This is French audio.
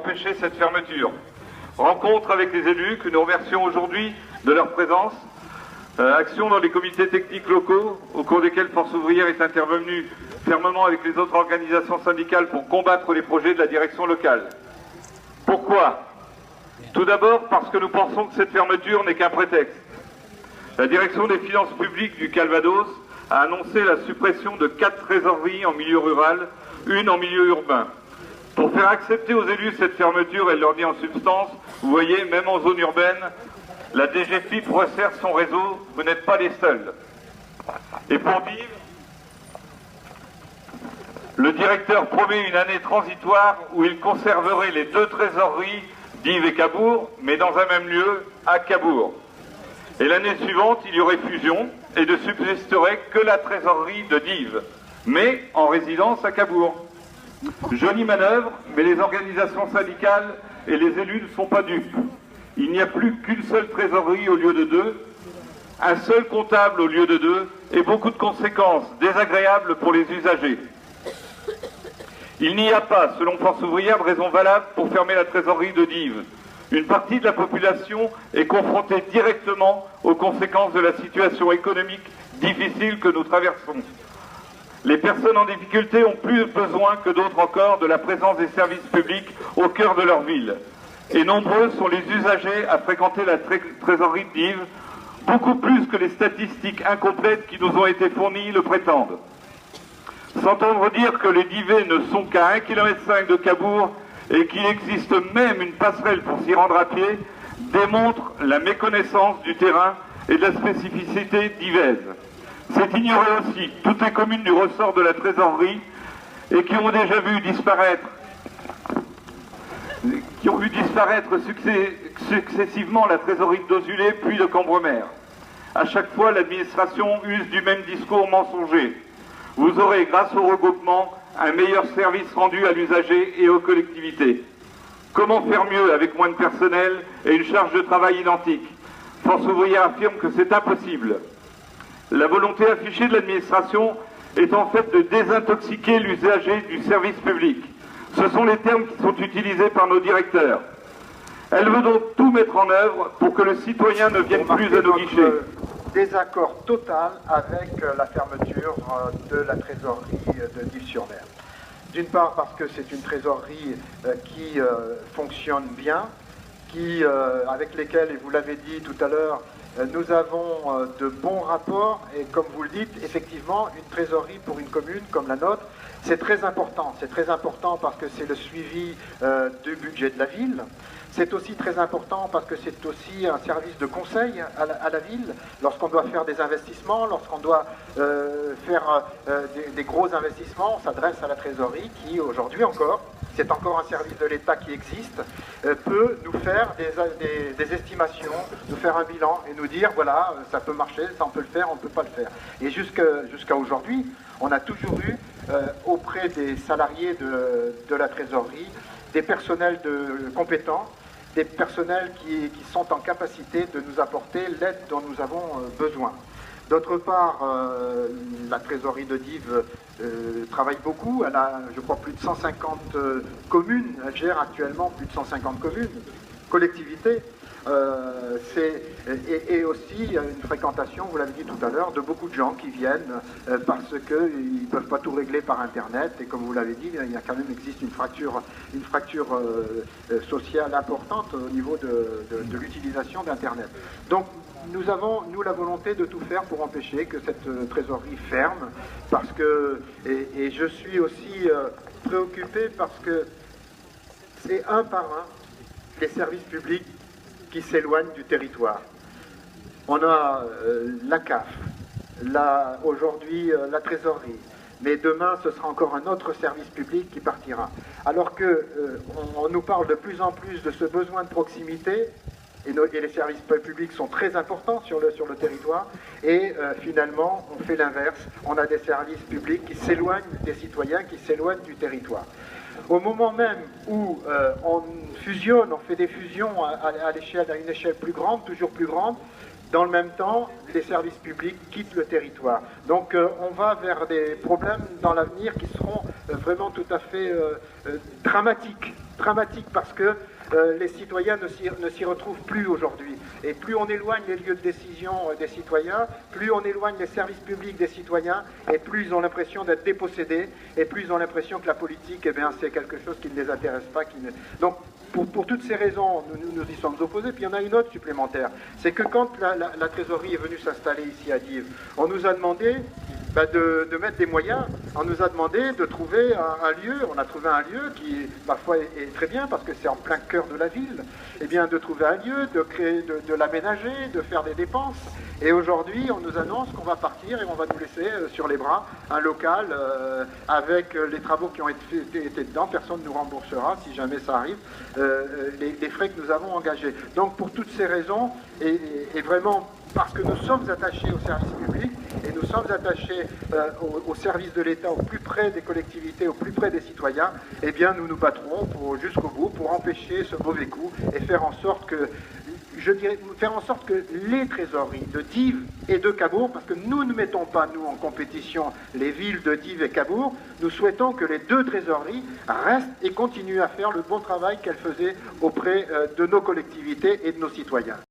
empêcher cette fermeture. Rencontre avec les élus que nous remercions aujourd'hui de leur présence. Action dans les comités techniques locaux au cours desquels Force ouvrière est intervenue fermement avec les autres organisations syndicales pour combattre les projets de la direction locale. Pourquoi? Tout d'abord parce que nous pensons que cette fermeture n'est qu'un prétexte. La direction des finances publiques du Calvados a annoncé la suppression de 4 trésoreries en milieu rural, une en milieu urbain. Pour faire accepter aux élus cette fermeture, elle leur dit en substance, vous voyez, même en zone urbaine, la DGFiP resserre son réseau, vous n'êtes pas les seuls. Et pour Dives, le directeur promet une année transitoire où il conserverait les 2 trésoreries, Dives et Cabourg, mais dans un même lieu, à Cabourg. Et l'année suivante, il y aurait fusion et ne subsisterait que la trésorerie de Dives, mais en résidence à Cabourg. Jolie manœuvre, mais les organisations syndicales et les élus ne sont pas dupes. Il n'y a plus qu'une seule trésorerie au lieu de 2, un seul comptable au lieu de 2, et beaucoup de conséquences désagréables pour les usagers. Il n'y a pas, selon Force ouvrière, de raison valable pour fermer la trésorerie de Dives. Une partie de la population est confrontée directement aux conséquences de la situation économique difficile que nous traversons. Les personnes en difficulté ont plus besoin que d'autres encore de la présence des services publics au cœur de leur ville. Et nombreux sont les usagers à fréquenter la trésorerie de Dives, beaucoup plus que les statistiques incomplètes qui nous ont été fournies le prétendent. S'entendre dire que les Divais ne sont qu'à 1,5 km de Cabourg et qu'il existe même une passerelle pour s'y rendre à pied, démontre la méconnaissance du terrain et de la spécificité divaise. C'est ignorer aussi toutes les communes du ressort de la trésorerie et qui ont déjà vu disparaître successivement la trésorerie d'Ozulé puis de Cambremer. À chaque fois, l'administration use du même discours mensonger. Vous aurez, grâce au regroupement, un meilleur service rendu à l'usager et aux collectivités. Comment faire mieux avec moins de personnel et une charge de travail identique? Force ouvrière affirme que c'est impossible. La volonté affichée de l'administration est en fait de désintoxiquer l'usager du service public. Ce sont les termes qui sont utilisés par nos directeurs. Elle veut donc tout mettre en œuvre pour que le citoyen ne vienne plus à nos guichets. Désaccord total avec la fermeture de la trésorerie de Dives-sur-Mer. D'une part parce que c'est une trésorerie qui fonctionne bien, avec lesquelles, et vous l'avez dit tout à l'heure, nous avons de bons rapports et comme vous le dites, effectivement, une trésorerie pour une commune comme la nôtre, c'est très important. C'est très important parce que c'est le suivi du budget de la ville. C'est aussi très important parce que c'est aussi un service de conseil à la ville lorsqu'on doit faire des investissements, lorsqu'on doit faire des gros investissements, on s'adresse à la trésorerie qui aujourd'hui encore, c'est encore un service de l'État qui existe, peut nous faire des estimations, nous faire un bilan et nous dire voilà, ça peut marcher, ça on peut le faire, on ne peut pas le faire. Et jusqu'à aujourd'hui, on a toujours eu auprès des salariés de la trésorerie des personnels compétents, des personnels qui sont en capacité de nous apporter l'aide dont nous avons besoin. D'autre part, la trésorerie de Dives travaille beaucoup. Elle a, je crois, plus de 150 communes. Elle gère actuellement plus de 150 communes, collectivités. Et aussi une fréquentation, vous l'avez dit tout à l'heure, de beaucoup de gens qui viennent parce qu'ils ne peuvent pas tout régler par Internet. Et comme vous l'avez dit, il y a quand même existe une fracture sociale importante au niveau de l'utilisation d'Internet. Donc nous avons, nous, la volonté de tout faire pour empêcher que cette trésorerie ferme, parce que, et je suis aussi préoccupé parce que c'est un par un les services publics qui s'éloignent du territoire. On a la CAF, aujourd'hui la trésorerie, mais demain ce sera encore un autre service public qui partira. Alors que on nous parle de plus en plus de ce besoin de proximité, et les services publics sont très importants sur le territoire, et finalement on fait l'inverse, on a des services publics qui s'éloignent des citoyens, qui s'éloignent du territoire. Au moment même où on fusionne, on fait des fusions à une échelle plus grande, toujours plus grande, dans le même temps, les services publics quittent le territoire. Donc on va vers des problèmes dans l'avenir qui seront vraiment tout à fait dramatiques dramatique parce que les citoyens ne s'y retrouvent plus aujourd'hui. Et plus on éloigne les lieux de décision des citoyens, plus on éloigne les services publics des citoyens, et plus ils ont l'impression d'être dépossédés, et plus ils ont l'impression que la politique, eh bien, c'est quelque chose qui ne les intéresse pas. Donc, pour toutes ces raisons, nous y sommes opposés. Puis il y en a une autre supplémentaire. C'est que quand la trésorerie est venue s'installer ici à Dives, on nous a demandé de mettre des moyens. On nous a demandé de trouver un lieu. On a trouvé un lieu qui, parfois, est très bien parce que c'est en plein cœur de la ville. Eh bien, de trouver un lieu, de créer, de l'aménager, de faire des dépenses. Et aujourd'hui, on nous annonce qu'on va partir et on va nous laisser sur les bras un local avec les travaux qui ont été dedans. Personne ne nous remboursera, si jamais ça arrive, les frais que nous avons engagés. Donc, pour toutes ces raisons, et vraiment parce que nous sommes attachés au service public et nous sommes attachés au service de l'État, au plus près des collectivités, au plus près des citoyens, eh bien nous nous battrons jusqu'au bout pour empêcher ce mauvais coup et faire en sorte que, faire en sorte que les trésoreries de Dives et de Cabourg, parce que nous ne mettons pas, nous, en compétition les villes de Dives et Cabourg, nous souhaitons que les deux trésoreries restent et continuent à faire le bon travail qu'elles faisaient auprès de nos collectivités et de nos citoyens.